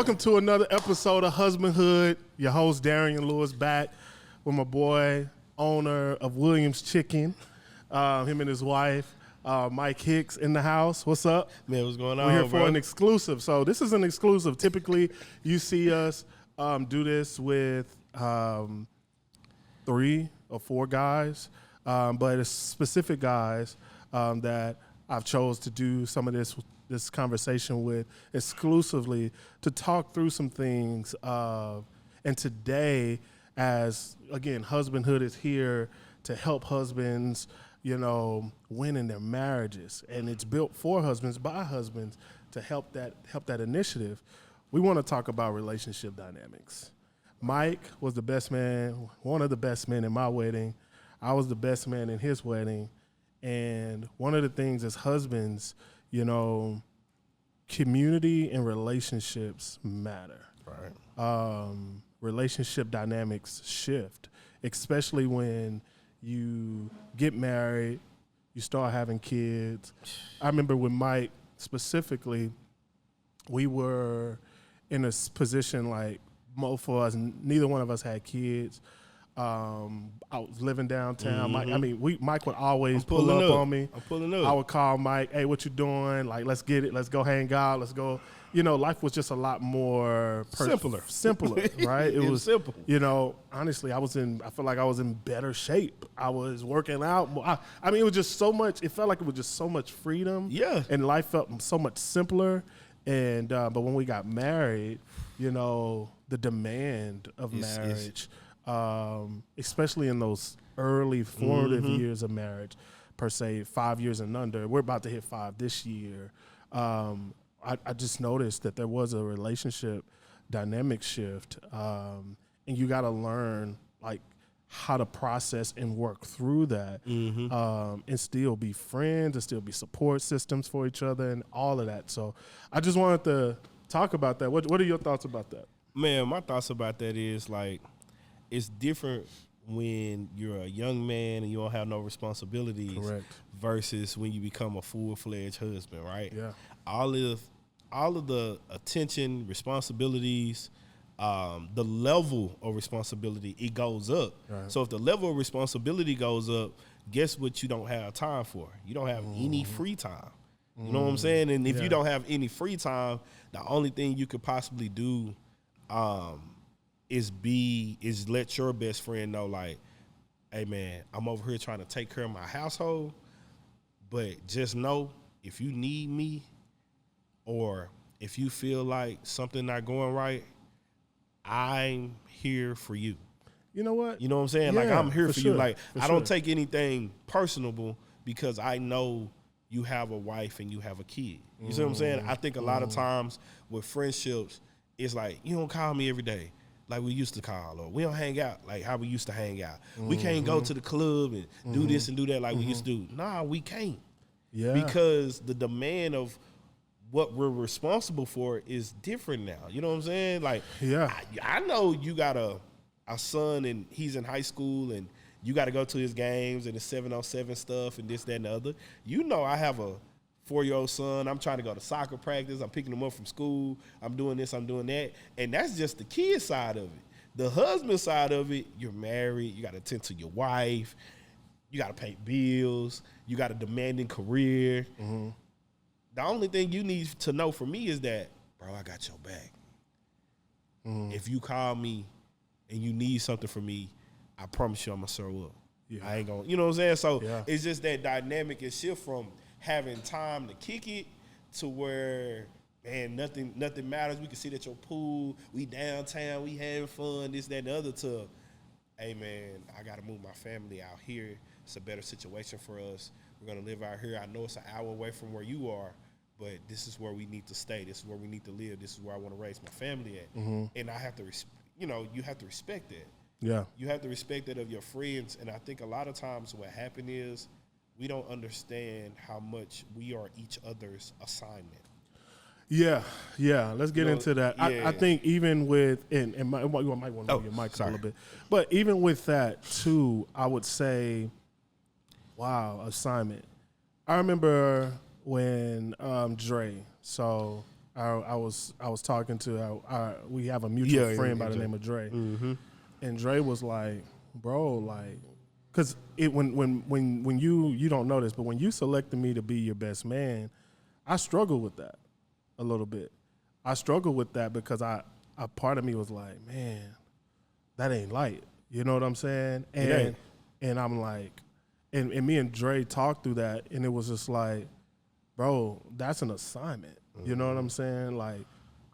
welcome to another episode of Husbandhood. Your host, Darrion Lewis, back with my boy, owner of Williams Chicken, him and his wife, Mike Hicks in the house. What's up? Man, what's going on, We're here bro? for an exclusive. So this is an exclusive. Typically, you see us do this with 3 or 4 guys, but it's specific guys that I've chose to do some of this conversation with exclusively to talk through some things. And today, as again, Husbandhood is here to help husbands, win in their marriages, and it's built for husbands by husbands to help that initiative. We want to talk about relationship dynamics. Mike was the best man, one of the best men in my wedding. I was the best man in his wedding. And one of the things as husbands, community and relationships matter. Right. Relationship dynamics shift, especially when you get married, you start having kids. I remember with Mike specifically, we were in a position like both of us, neither one of us had kids. I was living downtown. Mm-hmm. Mike would always pull up on me. I'm pulling up. I would call Mike, hey, what you doing? Like, let's get it. Let's go hang out. Let's go. Life was just a lot more simpler, right? It was simple. Honestly, I feel like I was in better shape. I was working out more. It was just so much. It felt like it was just so much freedom. Yeah. And life felt so much simpler. And, but when we got married, the demand of marriage, especially in those early formative years of marriage, per se, 5 years and under. We're about to hit 5 this year. I just noticed that there was a relationship dynamic shift, and you got to learn how to process and work through that, and still be friends, and still be support systems for each other, and all of that. So I just wanted to talk about that. What are your thoughts about that? Man, my thoughts about that is it's different when you're a young man and you don't have no responsibilities. Correct. Versus when you become a full-fledged husband, right? Yeah. All of the attention, responsibilities, the level of responsibility, it goes up. Right. So if the level of responsibility goes up, guess what you don't have time for? You don't have any free time. You know what I'm saying? And if you don't have any free time, the only thing you could possibly do is let your best friend know, hey man, I'm over here trying to take care of my household, but just know if you need me or if you feel like something not going right, I'm here for you. You know what? You know what I'm saying? Yeah, I'm here for you. I sure. don't take anything personable because I know you have a wife and you have a kid. You see what I'm saying? I think a lot of times with friendships, it's you don't call me every day like we used to call, or we don't hang out like how we used to hang out. We can't go to the club and do this and do that like we used to do. Nah, we can't. Yeah. Because the demand of what we're responsible for is different now. You know what I'm saying? I know you got a son and he's in high school and you got to go to his games and the 707 stuff and this, that, and the other. I have a 4-year-old son. I'm trying to go to soccer practice. I'm picking him up from school. I'm doing this. I'm doing that. And that's just the kid side of it. The husband side of it, you're married. You got to attend to your wife. You got to pay bills. You got a demanding career. Mm-hmm. The only thing you need to know from me is that, bro, I got your back. If you call me and you need something from me, I promise you I'm going to show up. Yeah. I ain't going to, you know what I'm saying? So It's just that dynamic and shift from having time to kick it to where, man, nothing matters. We can sit at your pool. We downtown. We having fun, this, that, and the other to, hey, man, I got to move my family out here. It's a better situation for us. We're going to live out here. I know it's an hour away from where you are, but this is where we need to stay. This is where we need to live. This is where I want to raise my family at. And I have to, you have to respect that. Yeah. You have to respect that of your friends. And I think a lot of times what happened is we don't understand how much we are each other's assignment. Yeah. Let's get into that. Yeah. I think even with, and you might want to move your mic a little bit, but even with that too, I would say, wow, assignment. I remember when Dre, so I was talking to we have a mutual friend by the name of Dre, and Dre was like, bro, like, because when you don't know this, but when you selected me to be your best man, I struggled with that a little bit. I struggled with that because a part of me was like, man, that ain't light. You know what I'm saying? And I'm like, and me and Dre talked through that, and it was just like, bro, that's an assignment. You know what I'm saying? Like,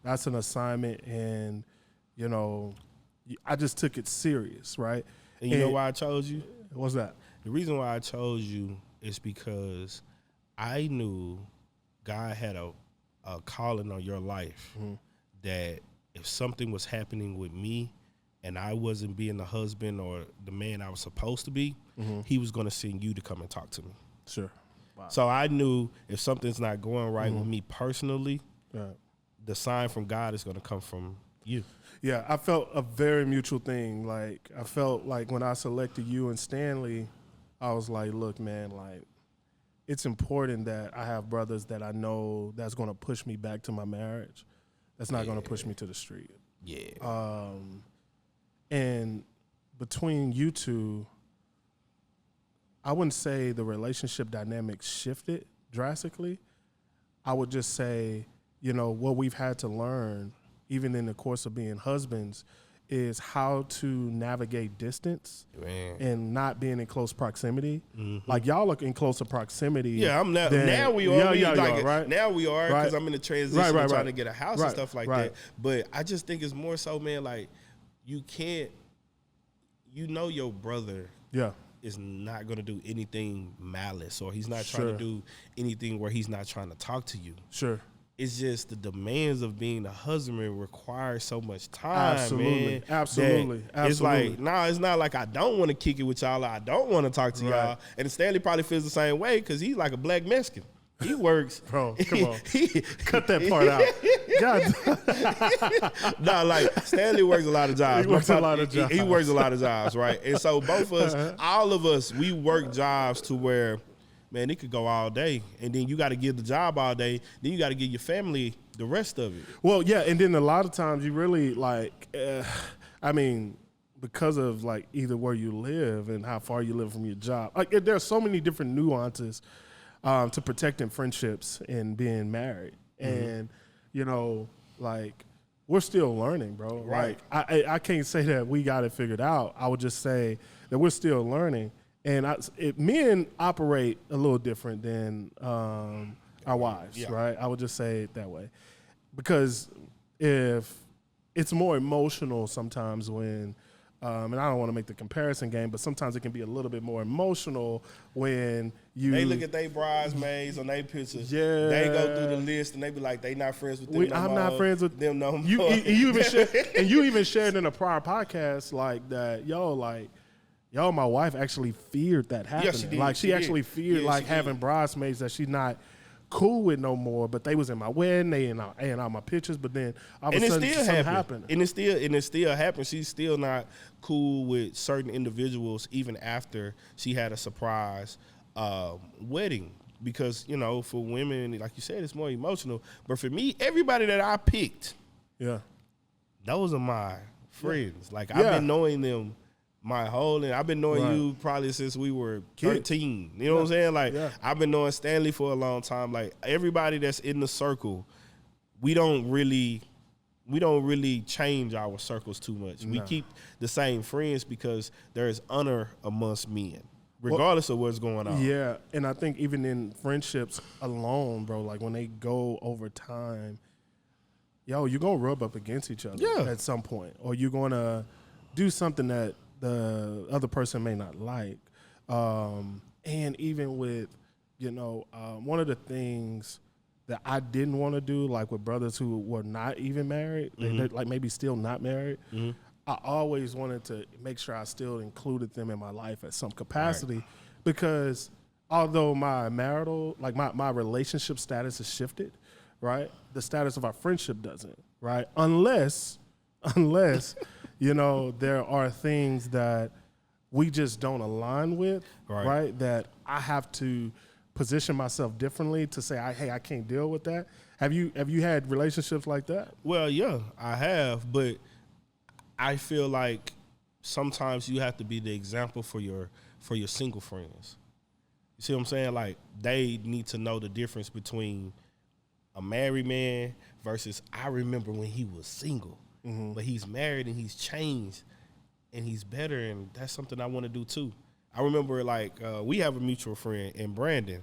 that's an assignment, and, you know, I just took it serious, right? And you know why I chose you? What's that? The reason why I chose you is because I knew God had a calling on your life that if something was happening with me and I wasn't being the husband or the man I was supposed to be, he was going to send you to come and talk to me. Sure. Wow. So I knew if something's not going right with me personally, the sign from God is going to come from you. Yeah, I felt a very mutual thing. Like, I felt like when I selected you and Stanley, I was like, look, man, like, it's important that I have brothers that I know that's going to push me back to my marriage. That's not going to push me to the street. Yeah. And between you two, I wouldn't say the relationship dynamics shifted drastically. I would just say, you know, what we've had to learn, even in the course of being husbands, is how to navigate distance and not being in close proximity. Like, y'all look in closer proximity. Yeah, I'm now. Now we are. Right? Now we are, because I'm in the transition of trying to get a house and stuff like that. But I just think it's more so, man, like, you can't, you know, your brother is not going to do anything malice, or he's not trying to do anything where he's not trying to talk to you. Sure. It's just the demands of being a husband require so much time, man. Absolutely. It's like, it's not like I don't want to kick it with y'all. I don't want to talk to y'all. And Stanley probably feels the same way because he's like a black Mexican. He works. Bro, come on. Cut that part out. No, like, Stanley works a lot of jobs. He works a lot of jobs, right? And so both of us, all of us, we work jobs to where, man, it could go all day, and then you got to give the job all day. Then you got to give your family the rest of it. Well, yeah, and then a lot of times you really, like, I mean, because of, like, either where you live and how far you live from your job, like, there are so many different nuances to protecting friendships and being married. And, you know, like, we're still learning, bro. Right. Like, I can't say that we got it figured out. I would just say that we're still learning. And men operate a little different than our wives, right? I would just say it that way. Because if it's more emotional sometimes when, and I don't want to make the comparison game, but sometimes it can be a little bit more emotional when they look at their bridesmaids on their pictures. Yeah. They go through the list and they be like, they not friends with them no more. I'm not friends with them no more. You even shared in a prior podcast like that, my wife actually feared that happening. Yeah, she did. Like, she actually feared having bridesmaids that she's not cool with no more, but they was in my wedding, they in all my pictures, but then all of a sudden something happened. And it still happened. She's still not cool with certain individuals even after she had a surprise wedding. Because, you know, for women, like you said, it's more emotional. But for me, everybody that I picked, those are my friends. Like, I've been knowing them I've been knowing you probably since we were 13. You know what I'm saying? Like, I've been knowing Stanley for a long time. Like, everybody that's in the circle, we don't really change our circles too much. We keep the same friends because there is honor amongst men, regardless of what's going on. Yeah, and I think even in friendships alone, bro, like, when they go over time, you're going to rub up against each other at some point, or you're going to do something that the other person may not like. And even with, one of the things that I didn't want to do, like with brothers who were not even married, they're like maybe still not married, I always wanted to make sure I still included them in my life at some capacity, because although my marital, like my relationship status has shifted, right? The status of our friendship doesn't, right? Unless there are things that we just don't align with, right? That I have to position myself differently to say, hey, I can't deal with that. Have you had relationships like that? Well, yeah, I have, but I feel like sometimes you have to be the example for your single friends. You see what I'm saying? Like, they need to know the difference between a married man versus I remember when he was single, but he's married and he's changed and he's better, and that's something I want to do too. I remember, like, we have a mutual friend in Brandon,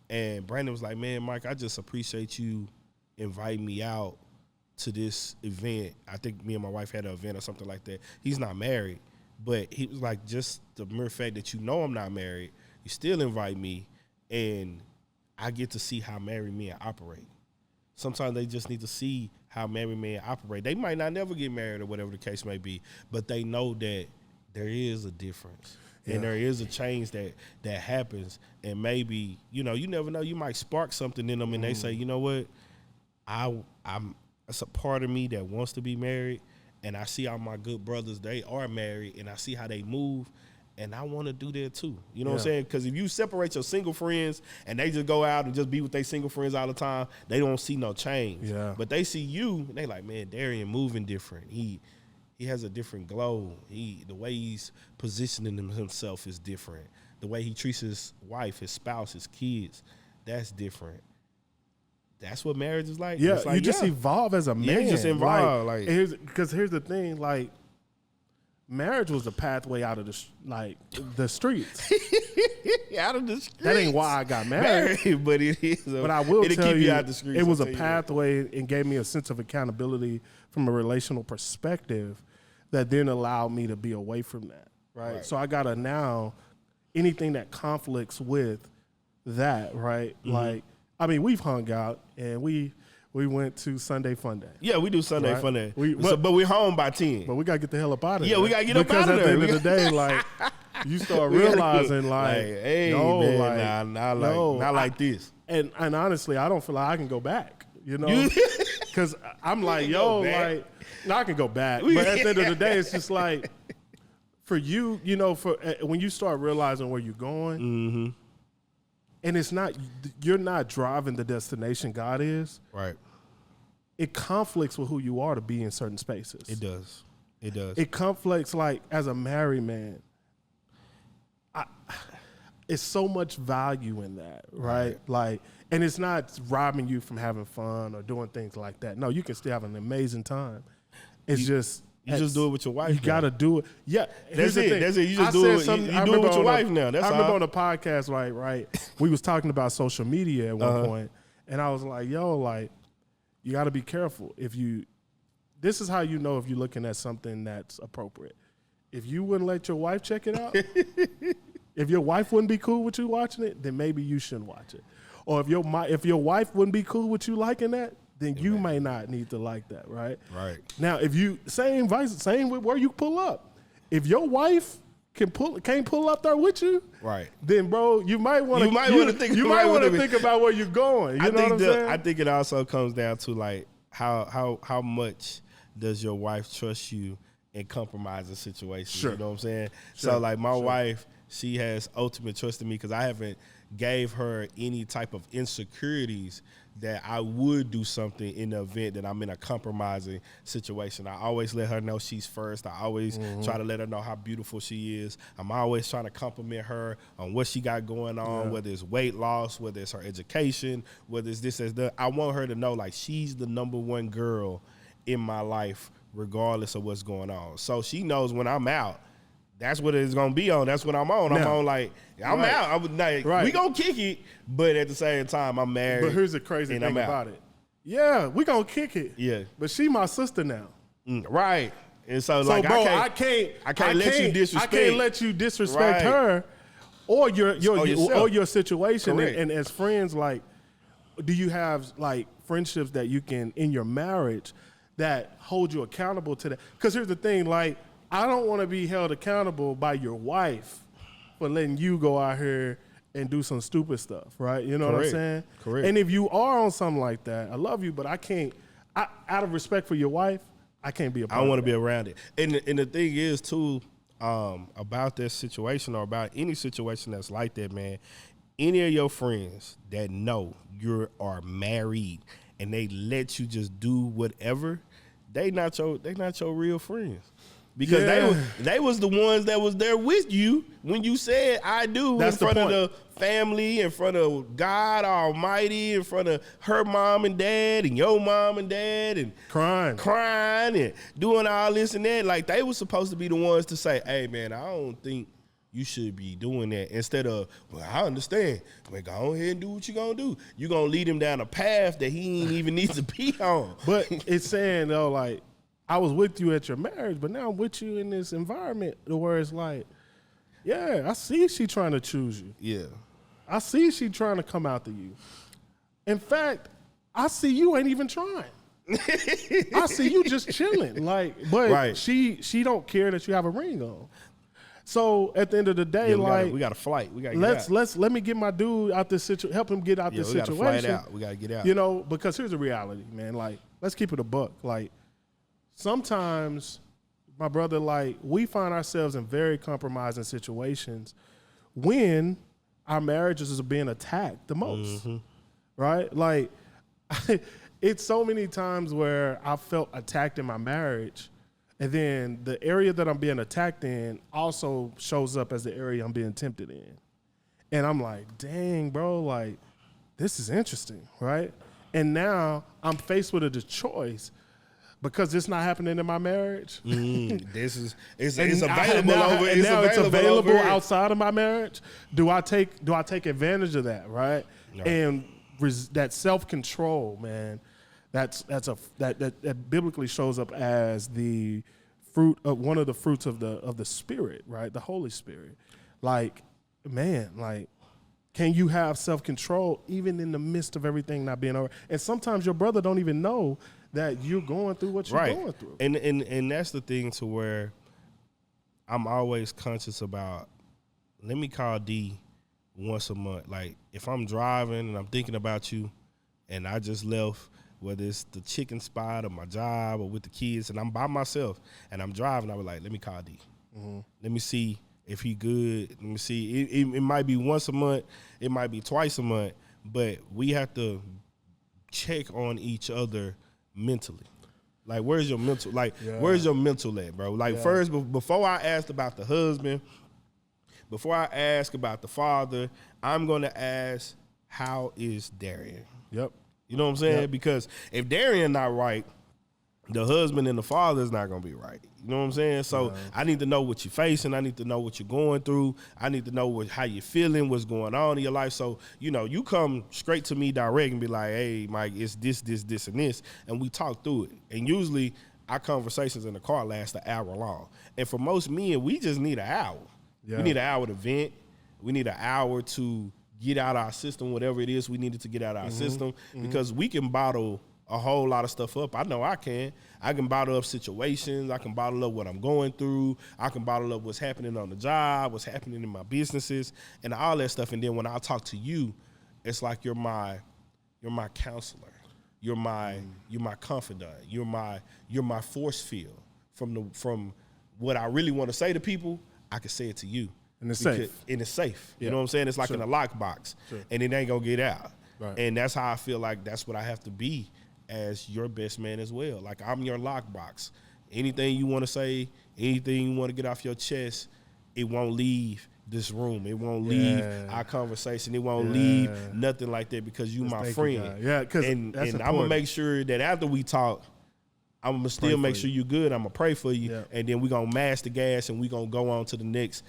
and Brandon was like, man, Mike, I just appreciate you inviting me out to this event. I think me and my wife had an event or something like that. He's not married, but he was like, just the mere fact that you know I'm not married, you still invite me, and I get to see how married men operate. Sometimes they just need to see how married men operate. They might not never get married or whatever the case may be, but they know that there is a difference. Yeah. And there is a change that happens. And maybe, you never know, you might spark something in them and they say, you know what, it's a part of me that wants to be married, and I see all my good brothers, they are married, and I see how they move, and I want to do that too. You know what I'm saying? Because if you separate your single friends and they just go out and just be with their single friends all the time, they don't see no change. Yeah. But they see you, and they like, man, Darrion moving different. He has a different glow. The way he's positioning himself is different. The way he treats his wife, his spouse, his kids, that's different. That's what marriage is like. Yeah, like, you just evolve as a man. Yeah, you just evolve. Because here's the thing, like, marriage was a pathway out of the streets. Out of the streets. That ain't why I got married. But it is. But I will tell you, out the streets, it was a pathway and gave me a sense of accountability from a relational perspective that then allowed me to be away from that. Right. So I gotta now, anything that conflicts with that, right? Like, I mean, we've hung out and we went to Sunday Fun Day. Yeah, we do Sunday Fun Day. But we're home by 10. But we got to get the hell up out of there. Yeah, we got to get up out of there. Because at the end of the day, like, you start realizing, like, hey, no, man, not like this. And honestly, I don't feel like I can go back, Because I'm like, no, I can go back. But at the end of the day, it's just like, for you, when you start realizing where you're going, and it's not, you're not driving the destination God is. Right. It conflicts with who you are to be in certain spaces. It does. It conflicts, like, as a married man. It's so much value in that, right? Like, and it's not robbing you from having fun or doing things like that. No, you can still have an amazing time. It's just... You just do it with your wife. You got to do it. Yeah. That's it. You just do it. You do it with your wife now. That's all. I remember on the podcast, right? We was talking about social media at one point, and I was like, yo, like, you got to be careful. This is how you know if you're looking at something that's appropriate. If you wouldn't let your wife check it out, if your wife wouldn't be cool with you watching it, then maybe you shouldn't watch it. Or if your wife wouldn't be cool with you liking that, then you may not need to like that, right? Right. Now, if you same with where you pull up. If your wife can't pull up there with you, right? Then, bro, you might want to think about where you're going. You know what I'm saying? I think it also comes down to, like, how much does your wife trust you in compromising situations? Sure. You know what I'm saying? Sure. So, like, my wife, she has ultimate trust in me because I haven't gave her any type of insecurities that I would do something in the event that I'm in a compromising situation. I always let her know she's first. I always try to let her know how beautiful she is. I'm always trying to compliment her on what she got going on, whether it's weight loss, whether it's her education, whether it's this, that. I want her to know, like, she's the number one girl in my life, regardless of what's going on. So she knows when I'm out, that's what it's going to be on. That's what I'm on. I'm on, like, I'm out. I would, like, we going to kick it, but at the same time, I'm married. But here's the crazy thing about it. Yeah, we going to kick it. Yeah. But she my sister now. Right. And so, like, bro, I can't let you disrespect. I can't let you disrespect her or your situation. Correct. And as friends, like, do you have, like, friendships that you can, in your marriage, that hold you accountable to that? Because here's the thing, like, I don't want to be held accountable by your wife for letting you go out here and do some stupid stuff, right? You know what I'm saying? Correct. And if you are on something like that, I love you, but I can't, out of respect for your wife, I can't be a part of it. I want to be around it. And the thing is, too, about this situation or about any situation that's like that, man, any of your friends that know you are married and they let you just do whatever, they not your real friends. Because they was the ones that was there with you when you said I do. That's in front of the family, in front of God Almighty, in front of her mom and dad and your mom and dad, and crying and doing all this and that. Like, they were supposed to be the ones to say, hey man, I don't think you should be doing that, instead of, well, I understand. Well, go ahead and do what you're going to do. You're going to lead him down a path that he ain't even needs to be on. But it's saying, though, like, I was with you at your marriage, but now I'm with you in this environment where it's like, yeah, I see she trying to choose you. Yeah. I see she trying to come after you. In fact, I see you ain't even trying. I see you just chilling. Like, but she don't care that you have a ring on. So at the end of the day, we got a flight. We got to get out. Let me get my dude out this situation. Help him get out this situation. We got to fly out. We got to get out. You know, because here's the reality, man. Like, let's keep it a buck. Like, sometimes, my brother, like, we find ourselves in very compromising situations when our marriages are being attacked the most, right? Like, it's so many times where I felt attacked in my marriage, and then the area that I'm being attacked in also shows up as the area I'm being tempted in. And I'm like, dang, bro, like, this is interesting, right? And now I'm faced with a choice. Because it's not happening in my marriage. It's available outside of my marriage. Do I take advantage of that, right? No. And that self-control, man, that biblically shows up as the fruit of one of the fruits of the Spirit, right? The Holy Spirit. Like, man, like, can you have self-control even in the midst of everything not being over? And sometimes your brother don't even know that you're going through what you're going through. And that's the thing, to where I'm always conscious about, let me call D once a month. Like, if I'm driving and I'm thinking about you and I just left, whether it's the chicken spot or my job or with the kids, and I'm by myself and I'm driving, I was like, let me call D. Let me see if he good. Let me see. It might be once a month. It might be twice a month. But we have to check on each other mentally. Like, where's your mental? Like, where's your mental at, bro? Like, first, before I asked about the husband, before I ask about the father, I'm going to ask, how is Darrion? Yep. You know what I'm saying? Yep. Because if Darrion not right, the husband and the father is not going to be right. You know what I'm saying? So I need to know what you're facing. I need to know what you're going through. I need to know how you're feeling, what's going on in your life. So, you know, you come straight to me direct and be like, hey, Mike, it's this, and this. And we talk through it. And usually our conversations in the car last an hour long. And for most men, we just need an hour. Yeah. We need an hour to vent. We need an hour to get out our system, whatever it is we needed to get out our system, because we can bottle a whole lot of stuff up. I know I can. I can bottle up situations. I can bottle up what I'm going through. I can bottle up what's happening on the job, what's happening in my businesses, and all that stuff. And then when I talk to you, it's like you're my counselor. You're my confidant. You're my force field. From what I really want to say to people, I can say it to you. And it's safe. And it's safe. Yeah. You know what I'm saying? It's like in a lockbox. Sure. And it ain't gonna get out. Right. And that's how I feel like that's what I have to be as your best man as well. Like, I'm your lockbox. Anything you want to say, anything you want to get off your chest, it won't leave this room. It won't leave our conversation. It won't leave nothing like that, because you my friend. And I'm going to make sure that after we talk, I'm going to still make sure you're good. I'm going to pray for you. Yeah. And then we're going to mash the gas and we're going to go on to the next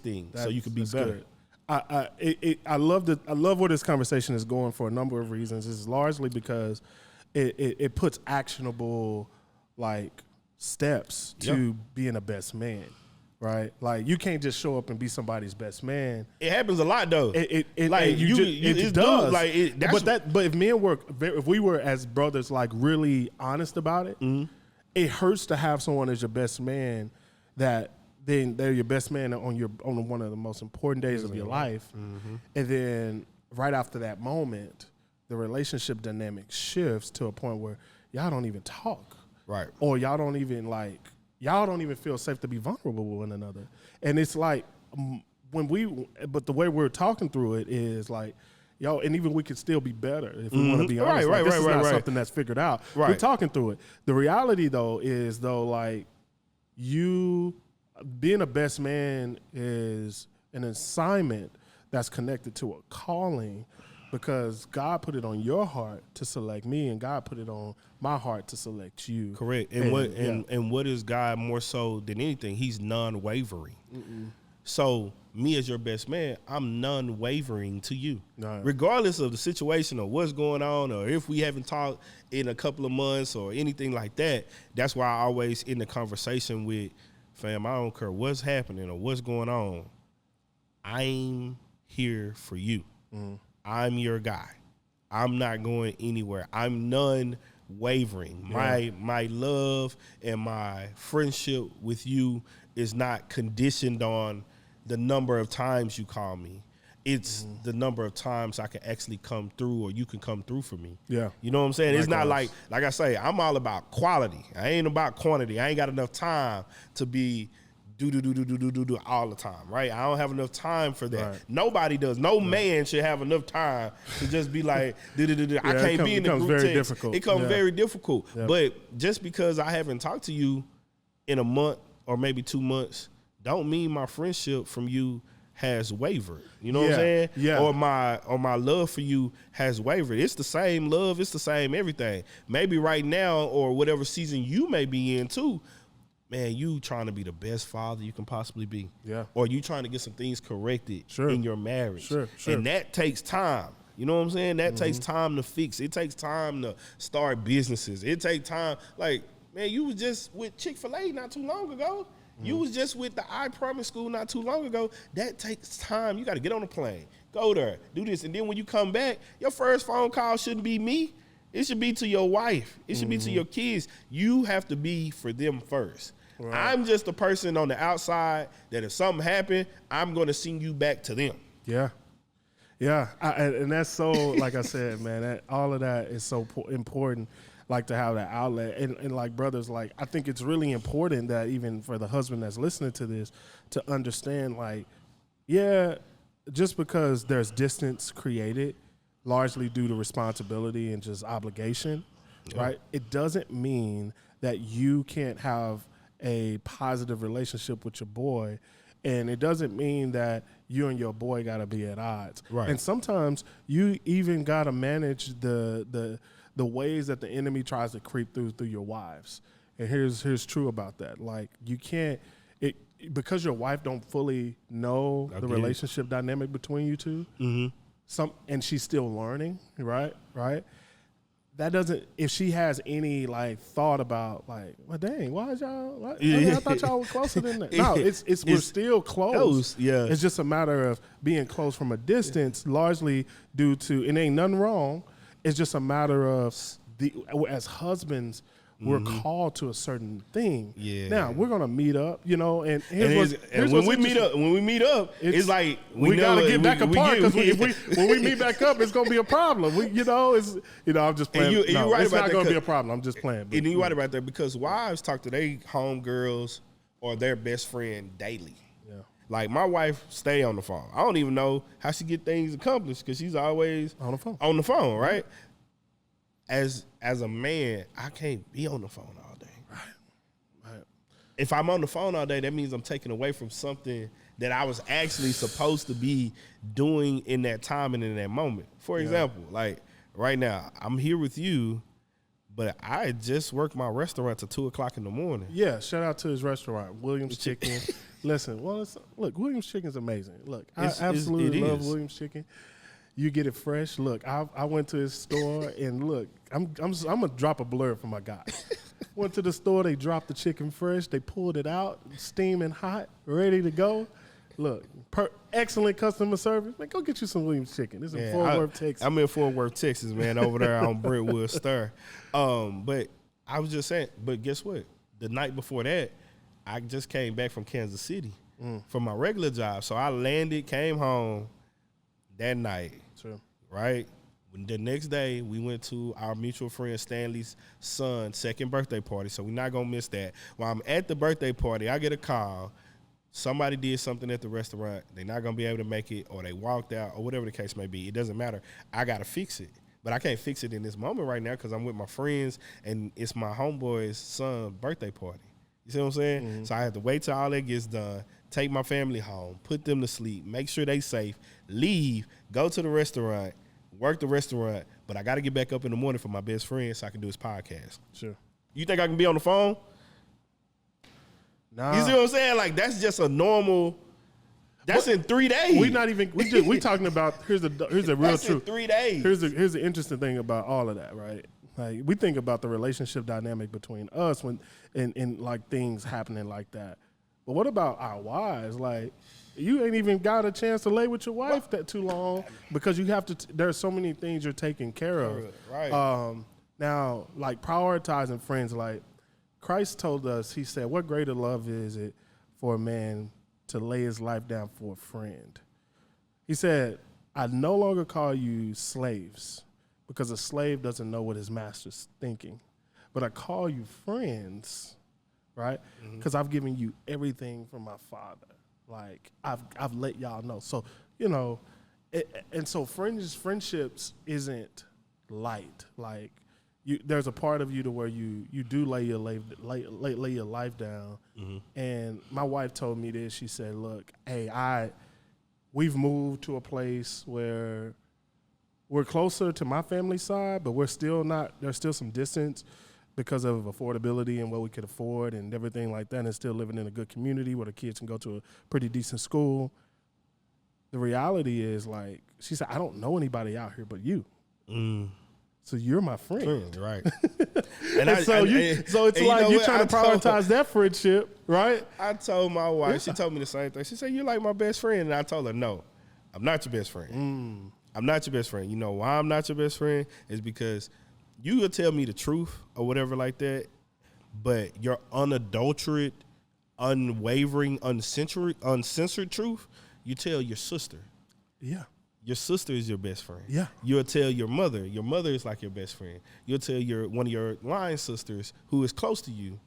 thing, so you can be better. Good. I love where this conversation is going for a number of reasons. It's largely because it puts actionable, like, steps to being a best man, right? Like, you can't just show up and be somebody's best man. It happens a lot, though. It does. Like, but if we were as brothers, like, really honest about it, it hurts to have someone as your best man that then they're your best man on one of the most important days of your life, and then right after that moment, the relationship dynamic shifts to a point where y'all don't even talk, right? Or y'all don't even feel safe to be vulnerable with one another. And it's like but the way we're talking through it is like, yo, and even we could still be better if we want to be honest. This is not something that's figured out. Right. We're talking through it. The reality though is like you being a best man is an assignment that's connected to a calling, because God put it on your heart to select me, and God put it on my heart to select you. Correct. And what is God more so than anything? He's non-wavering. So me as your best man, I'm non-wavering to you. Right. Regardless of the situation or what's going on, or if we haven't talked in a couple of months or anything like that. That's why I always end the conversation with, fam, I don't care what's happening or what's going on. I'm here for you. I'm your guy. I'm not going anywhere. I'm non-wavering. Yeah. My love and my friendship with you is not conditioned on the number of times you call me. It's the number of times I can actually come through, or you can come through for me. Yeah. You know what I'm saying? It's not like I say, I'm all about quality. I ain't about quantity. I ain't got enough time to be do all the time, right? I don't have enough time for that. Right. Nobody does. No man should have enough time to just be like, I can't be in the group text. Difficult. It becomes very difficult. Yep. But just because I haven't talked to you in a month or maybe 2 months, don't mean my friendship from you has wavered. You know what I'm saying? Yeah. Or my love for you has wavered. It's the same love. It's the same everything. Maybe right now or whatever season you may be in too, man, you trying to be the best father you can possibly be. Yeah. Or you trying to get some things corrected in your marriage. Sure. And that takes time. You know what I'm saying? That takes time to fix. It takes time to start businesses. It takes time. Like, man, you was just with Chick-fil-A not too long ago. You was just with the I Promise School not too long ago. That takes time. You got to get on a plane, go there, do this. And then when you come back, your first phone call shouldn't be me. It should be to your wife. It should be to your kids. You have to be for them first. Right. I'm just a person on the outside that if something happened, I'm going to send you back to them. Yeah. Yeah. And that's so, like I said, man, all of that is so important, like to have that outlet. And like brothers, like I think it's really important that even for the husband that's listening to this to understand, like, yeah, just because there's distance created largely due to responsibility and just obligation, right? It doesn't mean that you can't have a positive relationship with your boy, and it doesn't mean that you and your boy got to be at odds. Right. And sometimes you even got to manage the ways that the enemy tries to creep through your wives. And here's true about that. Like, you can't because your wife don't fully know the relationship dynamic between you two. And she's still learning, right? That doesn't, if she has any like thought about like, well, dang, why is y'all? I thought y'all were closer than that. No, we're still close. Yeah, it's just a matter of being close from a distance, largely due to, and ain't nothing wrong. It's just a matter of as husbands, we're called to a certain thing. Yeah. Now we're gonna meet up, you know, and when we meet up, it's like we gotta get back apart, because when we meet back up, it's gonna be a problem. I'm just playing. It's not gonna be a problem. I'm just playing. And you're right about that, because wives talk to their homegirls or their best friend daily. Yeah. Like, my wife stay on the phone. I don't even know how she get things accomplished, because she's always on the phone, right? As a man, I can't be on the phone all day. Right. If I'm on the phone all day, that means I'm taking away from something that I was actually supposed to be doing in that time and in that moment. For example, like right now, I'm here with you, but I just worked my restaurant till 2:00 in the morning. Yeah, shout out to his restaurant, Williams Chicken. Listen, look, Williams Chicken's amazing. Look, I absolutely love Williams Chicken. You get it fresh. Look, I went to his store, and look, I'm gonna drop a blurb for my guy. Went to the store, they dropped the chicken fresh, they pulled it out, steaming hot, ready to go. Look, excellent customer service. Man, go get you some Williams Chicken. This is in Fort Worth, Texas. I'm in Fort Worth, Texas, man, over there on Brentwood Stir. But I was just saying, but guess what? The night before that, I just came back from Kansas City from my regular job. So I landed, came home that night. True. Right? The next day, we went to our mutual friend Stanley's son's second birthday party, so we're not going to miss that. While I'm at the birthday party, I get a call. somebody did something at the restaurant, they're not gonna be able to make it, or they walked out, or whatever the case may be. It doesn't matter. I gotta fix it, but I can't fix it in this moment right now because I'm with my friends and it's my homeboy's son's birthday party. You see what I'm saying? Mm-hmm. So I have to wait till all that gets done, take my family home, put them to sleep, make sure they safe, leave, go to the restaurant, work the restaurant, but I got to get back up in the morning for my best friend so I can do his podcast. Sure. You think I can be on the phone? Nah. You see what I'm saying? Like, that's just a normal. That's in 3 days. We talking about here's a real that's truth. In 3 days. Here's the interesting thing about all of that, right? Like, we think about the relationship dynamic between us when and like things happening like that. But what about our wives? Like, you ain't even got a chance to lay with your wife that too long because you have to. There's so many things you're taking care of. Right. Now, like prioritizing friends, like Christ told us, he said, what greater love is it for a man to lay his life down for a friend? He said, I no longer call you slaves because a slave doesn't know what his master's thinking, but I call you friends, right? Because I've given you everything from my Father. Like, I've let y'all know. So, you know, and so friendships isn't light. Like, there's a part of you to where you do lay your life down. Mm-hmm. And my wife told me this. She said, look, hey, we've moved to a place where we're closer to my family side, but we're still not, there's still some distance because of affordability and what we could afford and everything like that, and still living in a good community where the kids can go to a pretty decent school. The reality is, like, she said, I don't know anybody out here but you. So you're my friend. Right. So it's like you're trying to prioritize that friendship, right? I told my wife, she told me the same thing. She said, you're like my best friend. And I told her, no, I'm not your best friend. I'm not your best friend. You know why I'm not your best friend? Is because you will tell me the truth or whatever like that, but your unadulterated, unwavering, uncensored truth, you tell your sister. Yeah. Your sister is your best friend. Yeah. You'll tell your mother. Your mother is like your best friend. You'll tell one of your line sisters who is close to you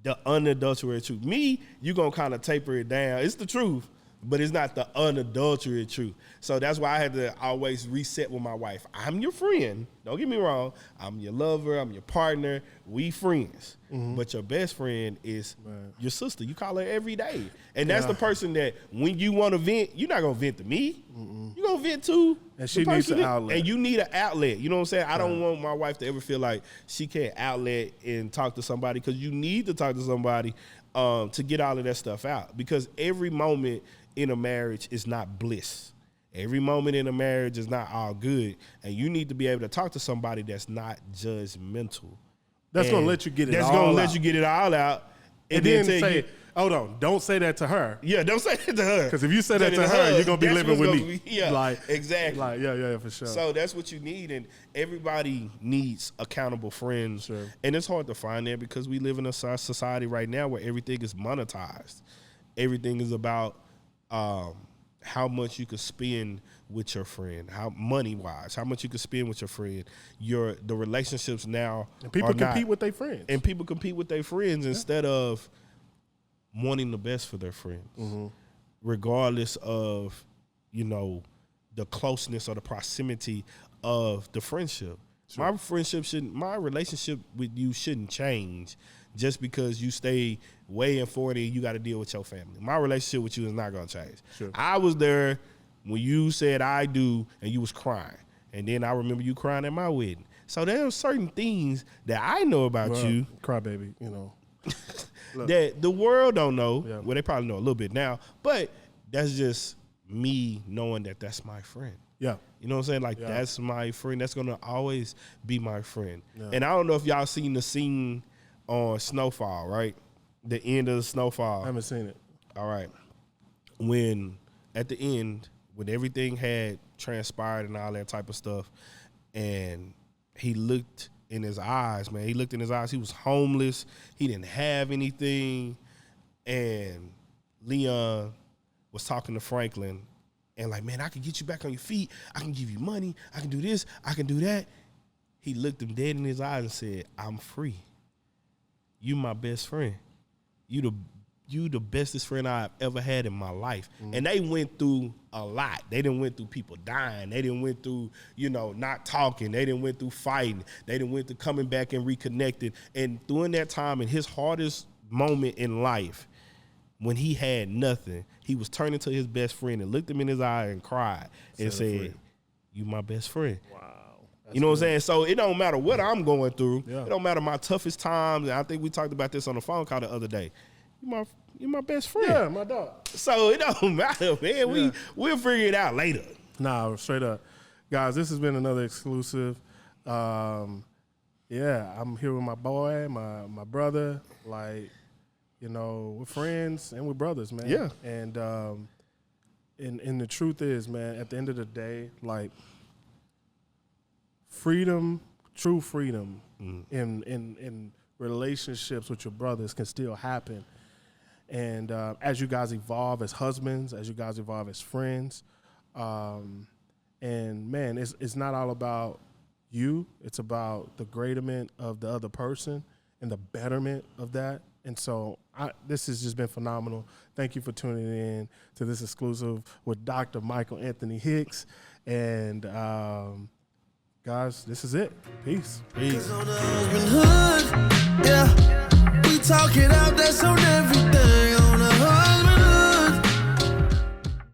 the unadulterated truth. Me, you going to kind of taper it down. It's the truth, but it's not the unadulterated truth. So that's why I had to always reset with my wife. I'm your friend. Don't get me wrong. I'm your lover. I'm your partner. We friends. Mm-hmm. But your best friend is your sister. You call her every day. And that's the person that when you want to vent, you're not going to vent to me. You're going to vent to and she needs an outlet. And you need an outlet. You know what I'm saying? I don't want my wife to ever feel like she can't outlet and talk to somebody, because you need to talk to somebody to get all of that stuff out. Because every moment in a marriage is not bliss. Every moment in a marriage is not all good. And you need to be able to talk to somebody that's not judgmental. That's going to let you get it all out. That's going to let you get it all out. And then say, hold on, don't say that to her. Yeah, don't say it to her. Because if you say that to her, you're going to be living with me. Yeah, exactly. Like, yeah, for sure. So that's what you need. And everybody needs accountable friends. Sure. And it's hard to find that because we live in a society right now where everything is monetized. Everything is about how much you can spend with your friend, how money-wise, how much you can spend with your friend. The relationships now, and people compete with their friends. And people compete with their friends instead of wanting the best for their friends, regardless of, the closeness or the proximity of the friendship. Sure. My relationship with you shouldn't change just because you stay way in 40 and you got to deal with your family. My relationship with you is not going to change. Sure. I was there when you said I do and you was crying. And then I remember you crying at my wedding. So there are certain things that I know about you. Crybaby, that the world don't know. Yeah. Well, they probably know a little bit now. But that's just me knowing that that's my friend. Yeah. You know what I'm saying? Like, that's my friend. That's going to always be my friend. Yeah. And I don't know if y'all seen the scene on Snowfall, right? The end of the Snowfall. I haven't seen it. All right. When, at the end, when everything had transpired and all that type of stuff, and he looked in his eyes, man. He looked in his eyes. He was homeless. He didn't have anything. And Leon was talking to Franklin and like, man, I can get you back on your feet. I can give you money. I can do this. I can do that. He looked him dead in his eyes and said, I'm free. You my best friend. You you the bestest friend I've ever had in my life. And they went through a lot. They didn't went through people dying. They didn't went through, not talking. They didn't went through fighting. They didn't went through coming back and reconnected. And during that time, in his hardest moment in life, when he had nothing, he was turning to his best friend and looked him in his eye and cried and said, "You my best friend." Wow. You know what I'm saying? So it don't matter what I'm going through. Yeah. It don't matter my toughest times. And I think we talked about this on the phone call the other day. You my best friend. Yeah, my dog. So it don't matter, man. Yeah. We'll figure it out later. Nah, straight up. Guys, this has been another exclusive. I'm here with my boy, my brother. Like, we're friends and we're brothers, man. Yeah. And the truth is, man, at the end of the day, like, freedom, true freedom in relationships with your brothers can still happen. And as you guys evolve as husbands, as you guys evolve as friends, and man, it's not all about you. It's about the greaterment of the other person and the betterment of that. And so this has just been phenomenal. Thank you for tuning in to this exclusive with Dr. Micheal Anthony Hicks. And guys, this is it. Peace. On the husbandhood, yeah, we talk it out, that's on every